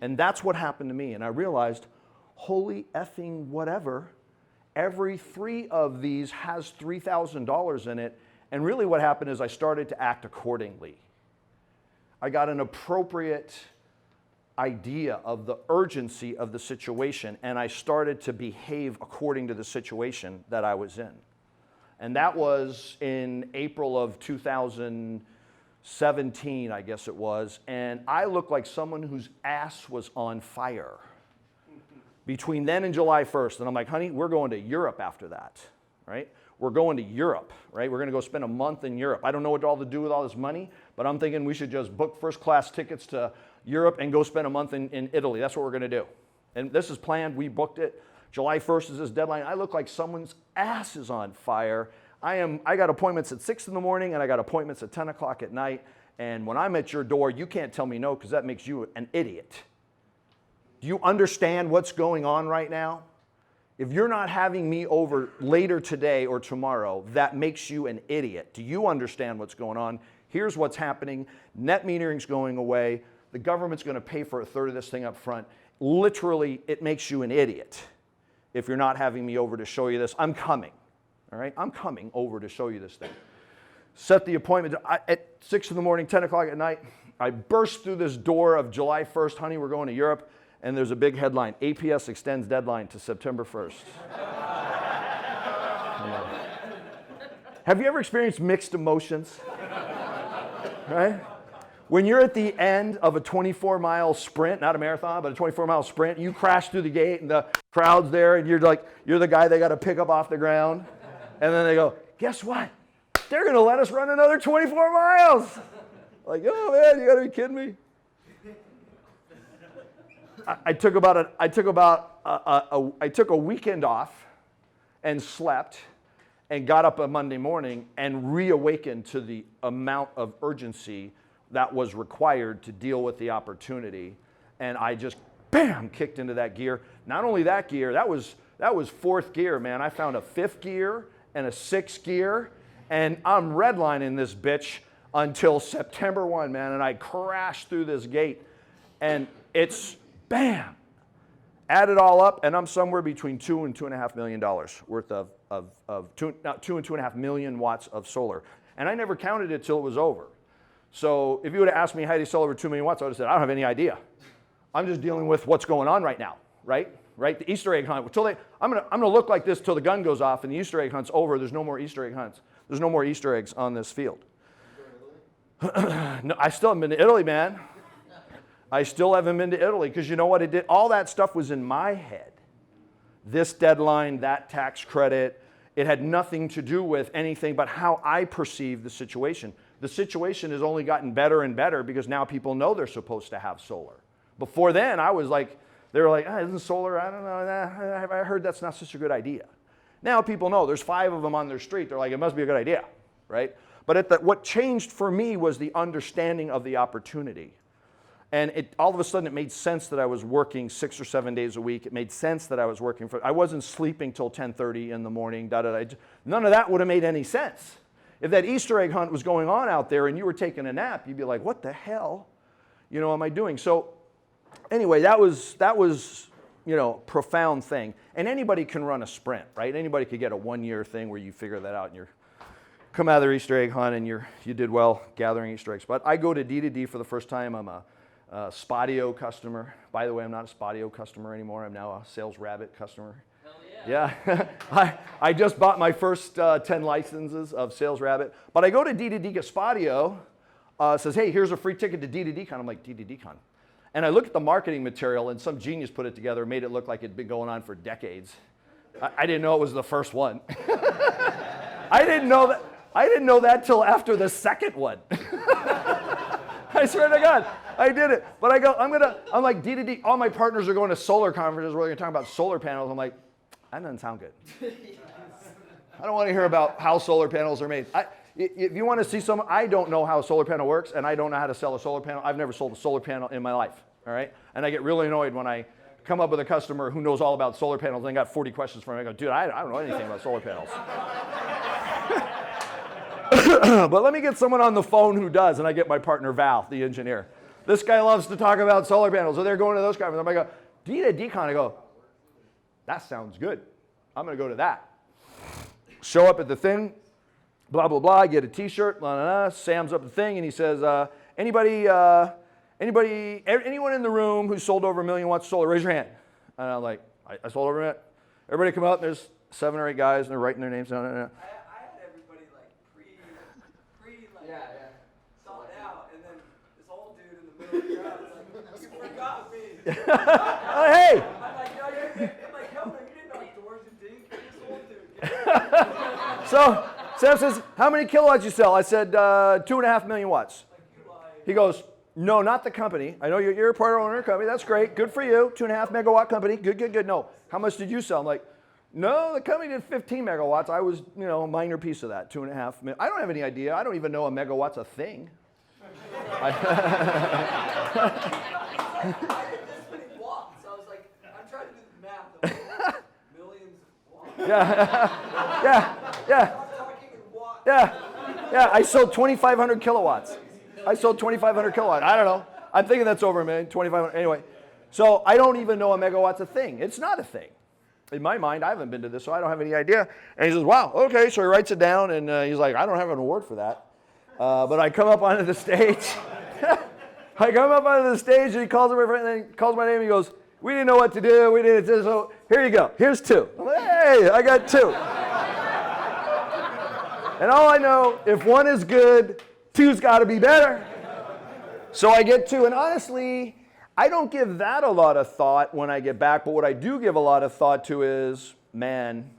And that's what happened to me. And I realized, holy effing whatever, every 3 of these has $3,000 in it. And really what happened is I started to act accordingly. I got an appropriate idea of the urgency of the situation, and I started to behave according to the situation that I was in. And that was in April of 2017, I guess it was, and I looked like someone whose ass was on fire between then and July 1st. And I'm like, honey, we're going to Europe after that, right? We're going to Europe, right? We're going to go spend a month in Europe. I don't know what all to do with all this money, but I'm thinking we should just book first-class tickets to Europe and go spend a month in Italy. That's what we're going to do. And this is planned. We booked it. July 1st is this deadline. I look like someone's ass is on fire. I got appointments at 6 in the morning, and I got appointments at 10 o'clock at night. And when I'm at your door, you can't tell me no, because that makes you an idiot. Do you understand what's going on right now? If you're not having me over later today or tomorrow, that makes you an idiot. Do you understand what's going on? Here's what's happening. Net metering's going away. The government's going to pay for a third of this thing up front. Literally, it makes you an idiot if you're not having me over to show you this. I'm coming, all right? I'm coming over to show you this thing. Set the appointment at 6 in the morning, 10 o'clock at night. I burst through this door of July 1st, honey, we're going to Europe, and there's a big headline, APS extends deadline to September 1st. Have you ever experienced mixed emotions? Right? When you're at the end of a 24-mile sprint, not a marathon, but a 24-mile sprint, you crash through the gate and the crowd's there and you're the guy they got to pick up off the ground. And then they go, guess what? They're going to let us run another 24 miles. Like, oh man, you got to be kidding me. I took a weekend off and slept and got up on Monday morning and reawakened to the amount of urgency that was required to deal with the opportunity. And I just, bam, kicked into that gear. Not only that gear, that was fourth gear, man. I found a fifth gear and a sixth gear, and I'm redlining this bitch until September 1, man, and I crashed through this gate, and it's, bam, add it all up, and I'm somewhere between $2 and $2.5 million worth of 2 and 2.5 million watts of solar. And I never counted it till it was over. So if you would have asked me how do you sell over 2 million watts, I would have said, I don't have any idea. I'm just dealing with what's going on right now, right? The Easter egg hunt. I'm gonna look like this till the gun goes off and the Easter egg hunt's over. There's no more Easter egg hunts. There's no more Easter eggs on this field. No, I still haven't been to Italy, man. I still haven't been to Italy because you know what it did? All that stuff was in my head. This deadline, that tax credit, it had nothing to do with anything but how I perceived the situation. The situation has only gotten better and better because now people know they're supposed to have solar. Before then, I was like, they were like, isn't solar, I don't know, I heard that's not such a good idea. Now people know, there's 5 of them on their street, they're like, it must be a good idea, right? But what changed for me was the understanding of the opportunity. And all of a sudden it made sense that I was working 6 or 7 days a week. It made sense that I was working I wasn't sleeping till 10:30 in the morning, None of that would have made any sense. If that Easter egg hunt was going on out there and you were taking a nap, you'd be like, what the hell, am I doing? So anyway, that was, profound thing. And anybody can run a sprint, right? Anybody could get a 1-year thing where you figure that out and you come out of their Easter egg hunt and you did well gathering Easter eggs. But I go to D2D for the first time. I'm a Spodio customer. By the way, I'm not a Spodio customer anymore. I'm now a Sales Rabbit customer. Hell yeah. Yeah. I just bought my first 10 licenses of Sales Rabbit. But I go to D2D because Spodio says, hey, here's a free ticket to D2D-Con. I'm like, D2D-Con. And I look at the marketing material, and some genius put it together and made it look like it'd been going on for decades. I didn't know it was the first one. I didn't know that till after the second one. I swear to God, I did it. But I'm like, D2D, all my partners are going to solar conferences where they're talking about solar panels. I'm like, that doesn't sound good. I don't want to hear about how solar panels are made. If you want to see I don't know how a solar panel works, and I don't know how to sell a solar panel. I've never sold a solar panel in my life, all right? And I get really annoyed when I come up with a customer who knows all about solar panels and got 40 questions for me. I go, dude, I don't know anything about solar panels. But let me get someone on the phone who does, and I get my partner Val, the engineer. This guy loves to talk about solar panels, so they're going to those conferences. I go, D2D-Con, I go, that sounds good. I'm going to go to that. Show up at the thing, blah, blah, blah, get a t-shirt, blah, blah, blah. Sam's up the thing, and he says, anyone in the room who sold over 1 million watts of solar, raise your hand. And I'm like, I sold over it. Everybody come out, and there's 7 or 8 guys, and they're writing their names down. I had everybody sold out, and then this old dude in the middle of the crowd was like, you forgot me. Oh, hey! I'm like, no, you didn't knock doors, you dink. This old dude. So Sam says, how many kilowatts you sell? I said, 2.5 million watts. He goes, no, not the company. I know you're a part owner of a company. That's great. Good for you. 2.5 megawatt company. Good. No. How much did you sell? I'm like, no, the company did 15 megawatts. I was, a minor piece of that, 2.5 million. I don't have any idea. I don't even know a megawatt's a thing. I did this many watts. I was like, I'm trying to do the math of millions of watts. Yeah. I'm talking in watts. Yeah, I sold 2,500 kilowatts. I don't know. I'm thinking that's over a million, 2,500. Anyway, so I don't even know a megawatt's a thing. It's not a thing. In my mind, I haven't been to this, so I don't have any idea. And he says, wow, okay. So he writes it down, and he's like, I don't have an award for that. But I come up onto the stage, I come up onto the stage and he calls my friend, and he calls my name and he goes, we didn't know what to do, we didn't, so here you go, here's 2. I'm like, hey, I got 2. And all I know, if 1 is good, 2's got to be better. So I get 2, and honestly, I don't give that a lot of thought when I get back, but what I do give a lot of thought to is, man,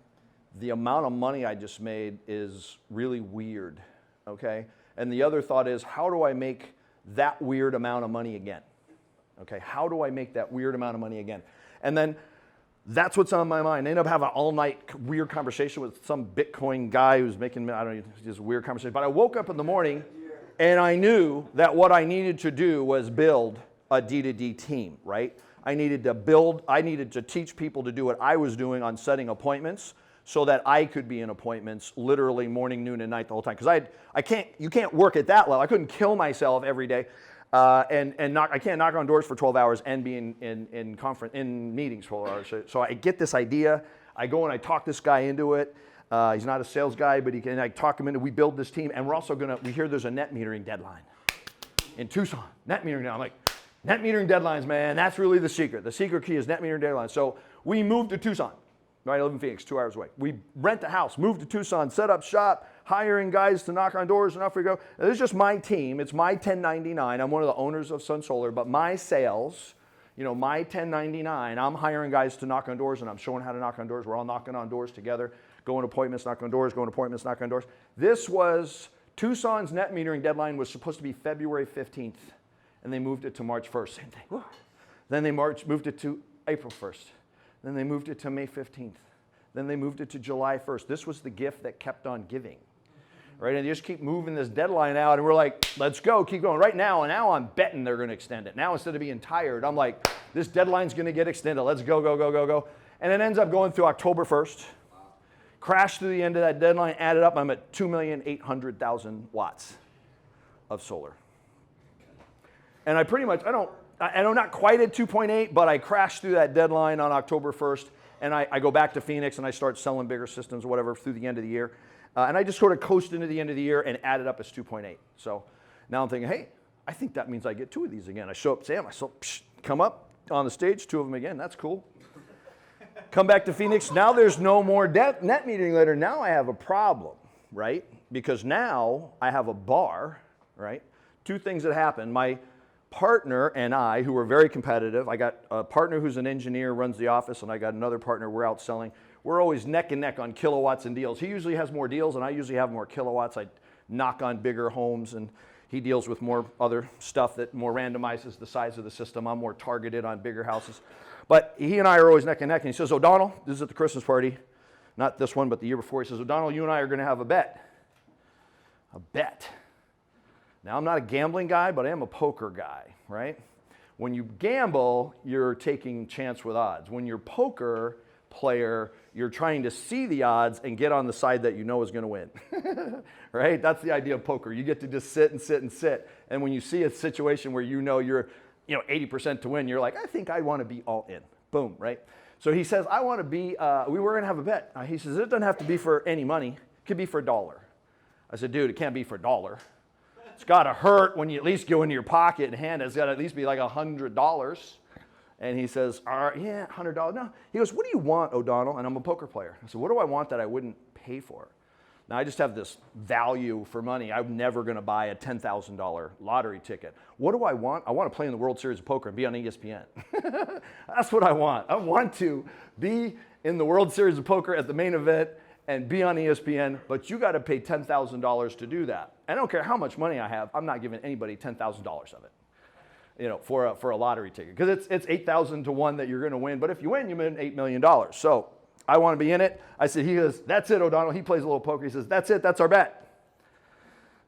the amount of money I just made is really weird, okay? And the other thought is, how do I make that weird amount of money again? Okay, how do I make that weird amount of money again? And then that's what's on my mind. I end up having an all-night weird conversation with some Bitcoin guy who's making, I don't know, just a weird conversation. But I woke up in the morning and I knew that what I needed to do was build a D2D team, right? I needed to teach people to do what I was doing on setting appointments so that I could be in appointments literally morning, noon, and night the whole time. Because you can't work at that level. I couldn't kill myself every day. I can't knock on doors for 12 hours and be in meetings for 12 hours. So I get this idea. I go and I talk this guy into it. He's not a sales guy, but I talk him into. We build this team, and we're also we hear there's a net metering deadline in Tucson. Net metering now. I'm like, net metering deadlines, man. That's really the secret. The secret key is net metering deadlines. So we moved to Tucson. Right, I live in Phoenix, 2 hours away. We rent a house, move to Tucson, set up shop, hiring guys to knock on doors, and off we go. And this is just my team. It's my 1099. I'm one of the owners of Sun Solar, but my sales, my 1099, I'm hiring guys to knock on doors, and I'm showing how to knock on doors. We're all knocking on doors together, going to appointments, knocking on doors, going to appointments, knocking on doors. This was, Tucson's net metering deadline was supposed to be February 15th, and they moved it to March 1st. Same thing. Woo. Then they moved it to April 1st. Then they moved it to May 15th. Then they moved it to July 1st. This was the gift that kept on giving, right? And they just keep moving this deadline out, and we're like, let's go, keep going. Right now, and now I'm betting they're going to extend it. Now, instead of being tired, I'm like, this deadline's going to get extended. Let's go, go, go, go, go. And it ends up going through October 1st. Crashed through the end of that deadline, added up, I'm at 2,800,000 watts of solar. And I pretty much, I'm not quite at 2.8, but I crashed through that deadline on October 1st, and I go back to Phoenix and I start selling bigger systems or whatever through the end of the year. And I just sort of coasted into the end of the year and added up as 2.8. So now I'm thinking, hey, I think that means I get 2 of these again. I show up, Sam, come up on the stage, 2 of them again, that's cool. Come back to Phoenix, now there's no more net metering later. Now I have a problem, right? Because now I have a bar, right? 2 things that happen. My partner and I, who are very competitive, I got a partner who's an engineer, runs the office, and I got another partner, we're out selling. We're always neck and neck on kilowatts and deals. He usually has more deals, and I usually have more kilowatts. I knock on bigger homes, and he deals with more other stuff that more randomizes the size of the system. I'm more targeted on bigger houses. But he and I are always neck and neck, and he says, O'Donnell, this is at the Christmas party, not this one, but the year before, he says, O'Donnell, you and I are going to have a bet. A bet. Now, I'm not a gambling guy, but I am a poker guy, right? When you gamble, you're taking chance with odds. When you're a poker player, you're trying to see the odds and get on the side that you know is going to win, right? That's the idea of poker. You get to just sit and sit and sit. And when you see a situation where you know you're 80% to win, you're like, I think I want to be all in. Boom, right? So he says, I want to be, we were going to have a bet. He says, it doesn't have to be for any money. It could be for $1. I said, dude, it can't be for $1. It's got to hurt when you at least go into your pocket and hand it. It's got to at least be like $100. And he says, all right, yeah, $100. No. He goes, what do you want, O'Donnell? And I'm a poker player. I said, what do I want that I wouldn't pay for? Now, I just have this value for money. I'm never going to buy a $10,000 lottery ticket. What do I want? I want to play in the World Series of Poker and be on ESPN. That's what I want. I want to be in the World Series of Poker at the main event and be on ESPN, but you got to pay $10,000 to do that. I don't care how much money I have. I'm not giving anybody $10,000 of it, for a lottery ticket, because it's 8,000 to 1 that you're going to win. But if you win, you win $8 million. So I want to be in it. I said, he goes, that's it, O'Donnell. He plays a little poker. He says, that's it. That's our bet.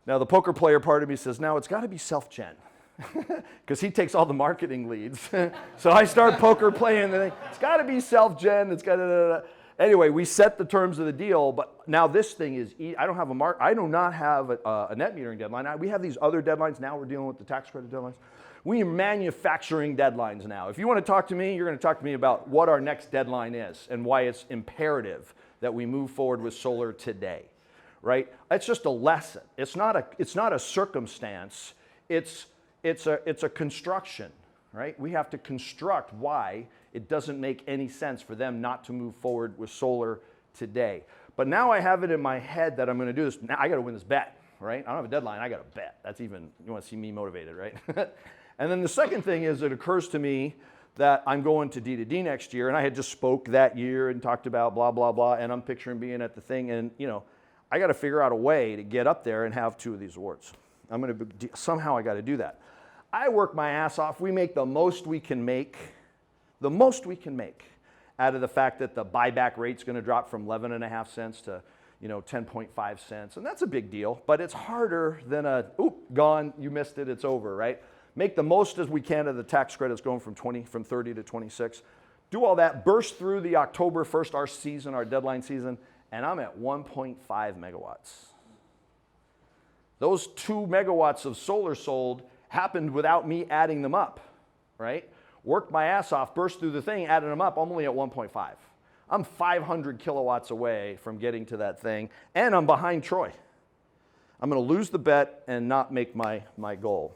Now the poker player part of me says, now it's got to be self-gen, because he takes all the marketing leads. So I start poker playing. And it's got to be self-gen. It's got to. Anyway, we set the terms of the deal, but now this thing is, I do not have a net metering deadline. We have these other deadlines. Now we're dealing with the tax credit deadlines. We are manufacturing deadlines now. If you want to talk to me, you're going to talk to me about what our next deadline is and why it's imperative that we move forward with solar today, right? It's just a lesson. It's not a circumstance. It's it's a construction, right? We have to construct why it doesn't make any sense for them not to move forward with solar today. But now I have it in my head that I'm going to do this. Now I got to win this bet, right? I don't have a deadline. I got to bet. That's even, you want to see me motivated, right? And then the second thing is, it occurs to me that I'm going to D2D next year, and I had just spoke that year and talked about blah, blah, blah, and I'm picturing being at the thing, and I got to figure out a way to get up there and have 2 of these awards. Somehow I got to do that. I work my ass off. We make the most we can make out of the fact that the buyback rate's going to drop from 11.5 cents to 10.5 cents, and that's a big deal, but it's harder than gone, you missed it, it's over, right? Make the most as we can of the tax credits going from 30 to 26. Do all that, burst through the October 1st, our season, our deadline season, and I'm at 1.5 megawatts. Those 2 megawatts of solar sold happened without me adding them up, right? Worked my ass off, burst through the thing, added them up, I'm only at 1.5. I'm 500 kilowatts away from getting to that thing, and I'm behind Troy. I'm going to lose the bet and not make my goal.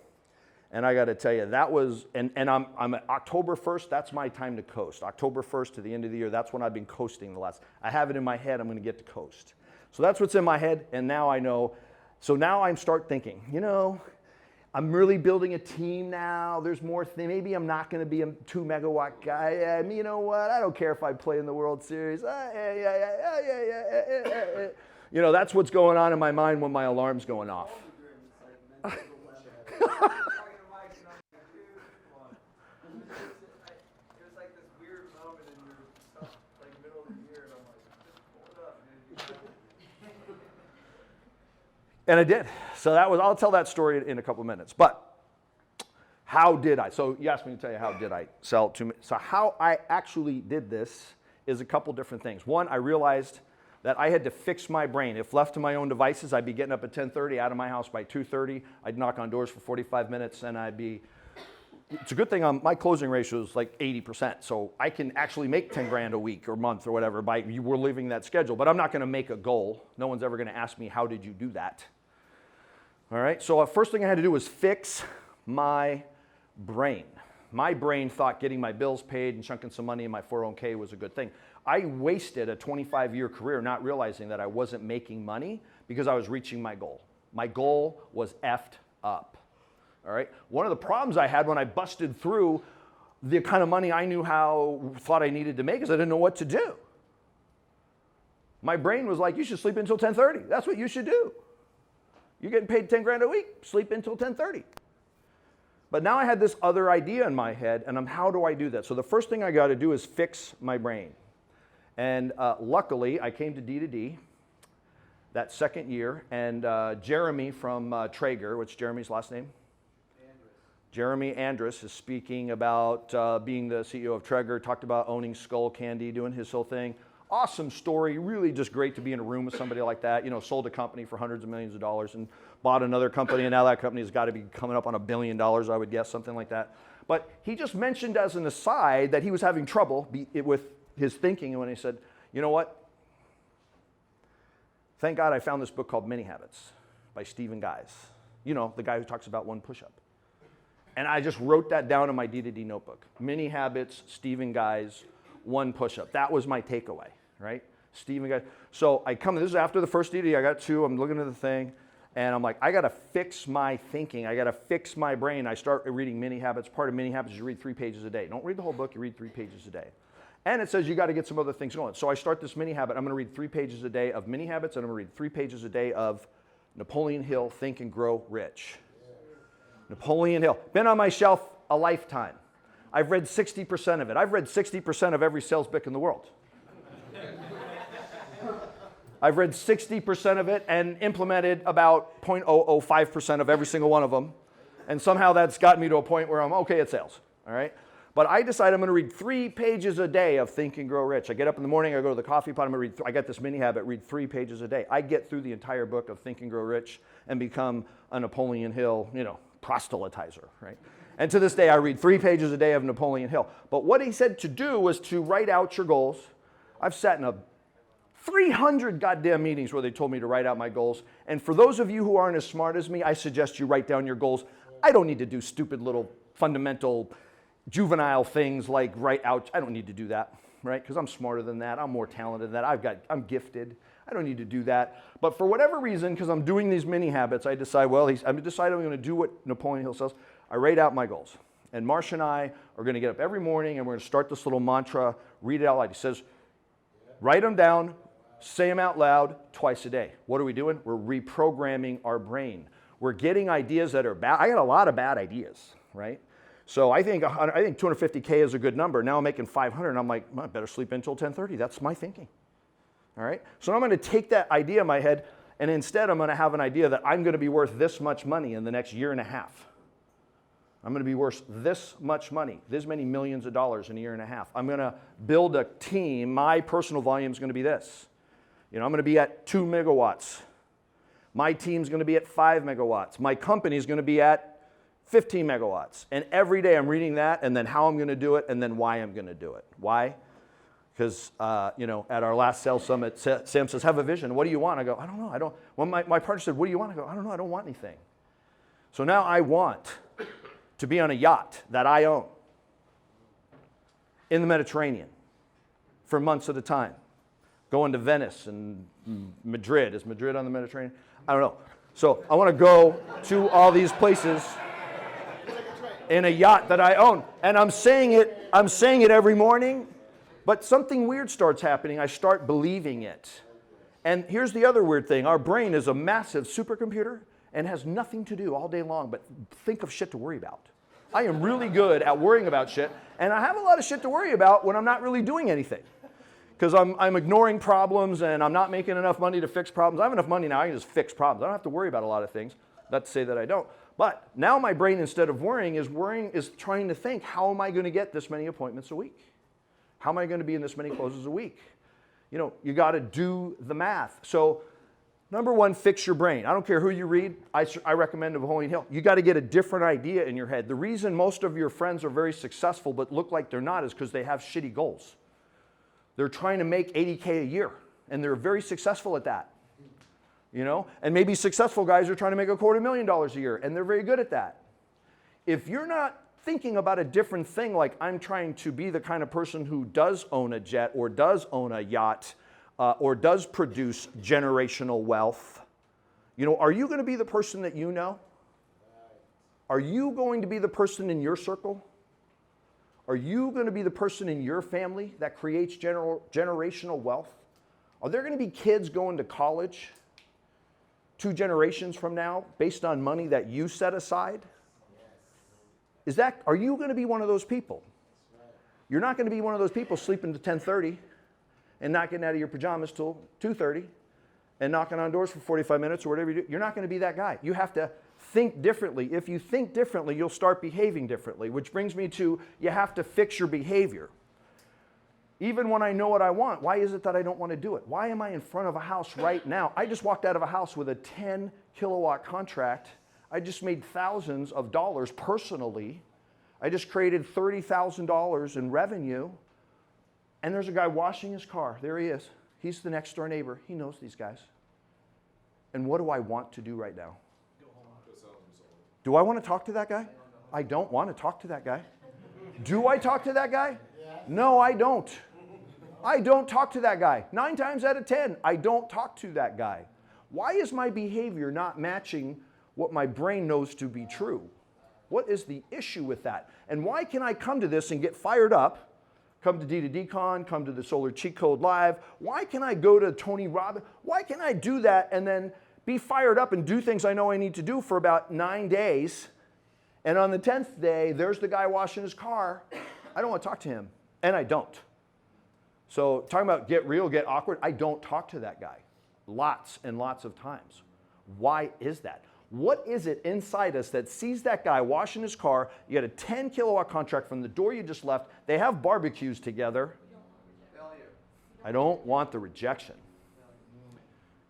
And I got to tell you, that was, and I'm at October 1st, that's my time to coast. October 1st to the end of the year, that's when I've been coasting the last. I have it in my head, I'm going to get to coast. So that's what's in my head, and now I know. So now I start thinking, I'm really building a team now. There's more things. Maybe I'm not going to be a 2 megawatt guy. You know what? I don't care if I play in the World Series. That's what's going on in my mind when my alarm's going off. And I did. So I'll tell that story in a couple of minutes. But how did I? So you asked me to tell you how did I sell to me. So how I actually did this is a couple different things. One, I realized that I had to fix my brain. If left to my own devices, I'd be getting up at 10:30, out of my house by 2:30. I'd knock on doors for 45 minutes, and it's a good thing my closing ratio is like 80%. So I can actually make 10 grand a week or month or whatever we're living that schedule. But I'm not going to make a goal. No one's ever going to ask me, how did you do that? All right, so the first thing I had to do was fix my brain. My brain thought getting my bills paid and chunking some money in my 401k was a good thing. I wasted a 25-year career not realizing that I wasn't making money because I was reaching my goal. My goal was effed up. All right, one of the problems I had when I busted through the kind of money I thought I needed to make is I didn't know what to do. My brain was like, you should sleep until 10:30. That's what you should do. You're getting paid 10 grand a week, sleep until 10:30. But now I had this other idea in my head, and how do I do that? So the first thing I got to do is fix my brain. And luckily, I came to D2D that second year, and Jeremy from Traeger, what's Jeremy's last name? Jeremy Andrus is speaking about being the CEO of Traeger, talked about owning Skull Candy, doing his whole thing. Awesome story, really just great to be in a room with somebody like that. Sold a company for hundreds of millions of dollars and bought another company, and now that company has got to be coming up on $1 billion, I would guess, something like that. But he just mentioned as an aside that he was having trouble with his thinking, and when he said, you know what? Thank God I found this book called Mini Habits by Stephen Guise. The guy who talks about one push-up. And I just wrote that down in my D2D notebook. Mini Habits, Stephen Guise, one push-up. That was my takeaway, right? Stephen Guise. So this is after the first D2D, I got 2, I'm looking at the thing, and I'm like, I gotta fix my thinking, I gotta fix my brain. I start reading Mini Habits. Part of Mini Habits is you read 3 pages a day. Don't read the whole book, you read 3 pages a day. And it says you gotta get some other things going. So I start this mini habit, I'm gonna read 3 pages a day of Mini Habits, and I'm gonna read 3 pages a day of Napoleon Hill, Think and Grow Rich. Napoleon Hill, been on my shelf a lifetime. I've read 60% of it. I've read 60% of every sales book in the world. I've read 60% of it and implemented about 0.005% of every single one of them. And somehow that's gotten me to a point where I'm okay at sales, all right? But I decided I'm gonna read 3 pages a day of Think and Grow Rich. I get up in the morning, I go to the coffee pot, I got this mini habit, read 3 pages a day. I get through the entire book of Think and Grow Rich and become a Napoleon Hill, proselytizer, right? And to this day, I read 3 pages a day of Napoleon Hill. But what he said to do was to write out your goals. I've sat in 300 goddamn meetings where they told me to write out my goals. And for those of you who aren't as smart as me, I suggest you write down your goals I don't need to do stupid little fundamental juvenile things like write out. I don't need to do that, right? Because I'm smarter than that. I'm more talented than that. I'm gifted. I don't need to do that. But for whatever reason, because I'm doing these mini habits, I decide, well, I'm going to do what Napoleon Hill says. I write out my goals. And Marcia and I are going to get up every morning and we're going to start this little mantra, read it out loud. He says, write them down, say them out loud twice a day. What are we doing? We're reprogramming our brain. We're getting ideas that are bad. I got a lot of bad ideas, right? So I think 250K is a good number. Now I'm making 500 and I'm like, well, I better sleep until 10:30. That's my thinking. All right? So now I'm going to take that idea in my head and instead I'm going to have an idea that I'm going to be worth this much money in the next year and a half. I'm going to be worth this much money, this many millions of dollars in a year and a half. I'm going to build a team. My personal volume is going to be this. I'm going to be at 2 megawatts. My team's going to be at 5 megawatts. My company is going to be at 15 megawatts. And every day I'm reading that and then how I'm going to do it and then why I'm going to do it. Why? Because, at our last sales summit, Sam says, have a vision. What do you want? I go, I don't know. When my partner said, what do you want? I go, I don't know. I don't want anything. So now I want to be on a yacht that I own in the Mediterranean for months at a time, going to Venice and Madrid. Is Madrid on the Mediterranean? I don't know. So I want to go to all these places in a yacht that I own. And I'm saying it every morning, but something weird starts happening. I start believing it. And here's the other weird thing. Our brain is a massive supercomputer and has nothing to do all day long but think of shit to worry about. I am really good at worrying about shit, and I have a lot of shit to worry about when I'm not really doing anything. Because I'm ignoring problems and I'm not making enough money to fix problems. I have enough money now, I can just fix problems. I don't have to worry about a lot of things. Not to say that I don't. But now my brain, instead of worrying is trying to think, how am I going to get this many appointments a week? How am I going to be in this many closes a week? You got to do the math. So number one, fix your brain. I don't care who you read. I recommend Napoleon Hill. You got to get a different idea in your head. The reason most of your friends are very successful but look like they're not is because they have shitty goals. They're trying to make 80K a year, and they're very successful at that. And maybe successful guys are trying to make $250,000 a year, and they're very good at that. If you're not thinking about a different thing, like I'm trying to be the kind of person who does own a jet or does own a yacht, or does produce generational wealth, are you going to be the person that you know? Are you going to be the person in your circle? Are you going to be the person in your family that creates generational wealth? Are there going to be kids going to college 2 generations from now based on money that you set aside? Are you going to be one of those people? You're not going to be one of those people sleeping to 10:30 and not getting out of your pajamas till 2:30 and knocking on doors for 45 minutes or whatever you do. You're not going to be that guy. You have to think differently. If you think differently, you'll start behaving differently, which brings me to you have to fix your behavior. Even when I know what I want, why is it that I don't want to do it? Why am I in front of a house right now? I just walked out of a house with a 10 kilowatt contract. I just made thousands of dollars personally. I just created $30,000 in revenue. And there's a guy washing his car. There he is. He's the next door neighbor. He knows these guys. And what do I want to do right now? Do I want to talk to that guy? I don't want to talk to that guy. Do I talk to that guy? No, I don't. I don't talk to that guy. 9 times out of 10, I don't talk to that guy. Why is my behavior not matching what my brain knows to be true? What is the issue with that? And why can I come to this and get fired up, come to D2DCon, come to the Solar Cheat Code Live? Why can I go to Tony Robbins? Why can I do that and then be fired up and do things I know I need to do for about 9 days, and on the 10th day, there's the guy washing his car. I don't want to talk to him, and I don't. So talking about get real, get awkward, I don't talk to that guy lots and lots of times. Why is that? What is it inside us that sees that guy washing his car, you get a 10 kilowatt contract from the door you just left, they have barbecues together. I don't want the rejection.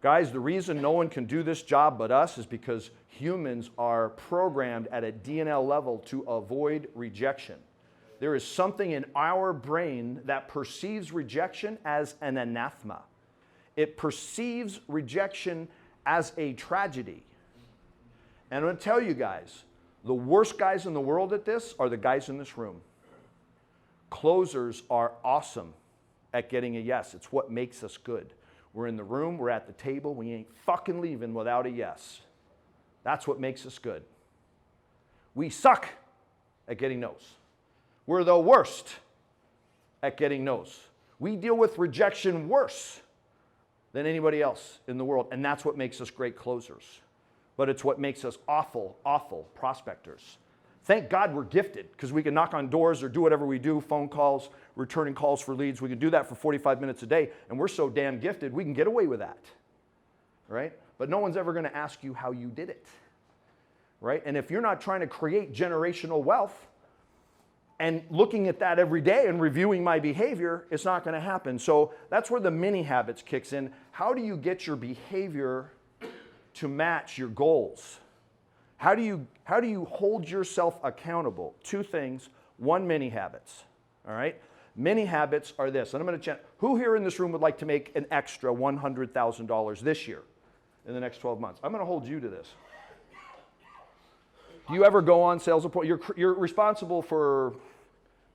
Guys, the reason no one can do this job but us is because humans are programmed at a DNL level to avoid rejection. There is something in our brain that perceives rejection as an anathema. It perceives rejection as a tragedy. And I'm going to tell you guys, The worst guys in the world at this are the guys in this room. Closers are awesome at getting a yes. It's what makes us good. We're in the room, we're at the table, we ain't fucking leaving without a yes. That's what makes us good. We suck at getting no's. We're the worst at getting no's. We deal with rejection worse than anybody else in the world, and that's what makes us great closers. But it's what makes us awful, awful prospectors. Thank God we're gifted, because we can knock on doors or do whatever we do, phone calls, returning calls for leads. We can do that for 45 minutes a day, and we're so damn gifted, we can get away with that, right? But no one's ever going to ask you how you did it, right? And if you're not trying to create generational wealth and looking at that every day and reviewing my behavior, it's not going to happen. So that's where the mini habits kicks in. How do you get your behavior to match your goals? How do you hold yourself accountable? Two things. One, mini habits. All right? Mini habits are this. And I'm going to check. Who here in this room would like to make an extra $100,000 this year in the next 12 months? I'm going to hold you to this. Do you ever go on sales appointments? You're responsible for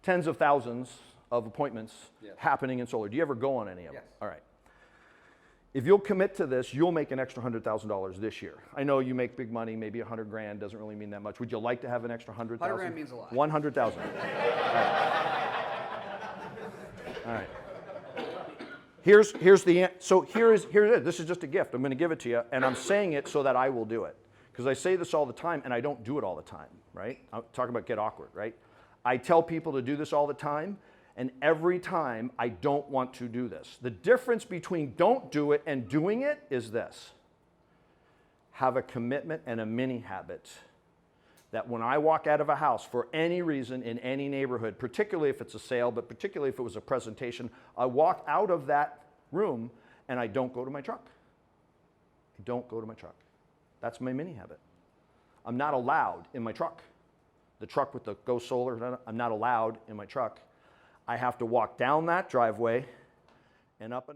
tens of thousands of appointments happening in solar. Do you ever go on any of them? Yes. All right. If you'll commit to this, you'll make an extra $100,000 this year. I know you make big money, maybe 100 grand doesn't really mean that much. Would you like to have an extra 100,000? 100 grand means a lot. 100,000. All right. Here's it. This is just a gift. I'm going to give it to you, and I'm saying it so that I will do it. Because I say this all the time, and I don't do it all the time, right? I'm talking about get awkward, right? I tell people to do this all the time, and every time I don't want to do this. The difference between don't do it and doing it is this. Have a commitment and a mini habit that when I walk out of a house for any reason in any neighborhood, particularly if it's a sale, but particularly if it was a presentation, I walk out of that room and I don't go to my truck. I don't go to my truck. That's my mini habit. I'm not allowed in my truck. The truck with the Go Solar, I'm not allowed in my truck. I have to walk down that driveway and up and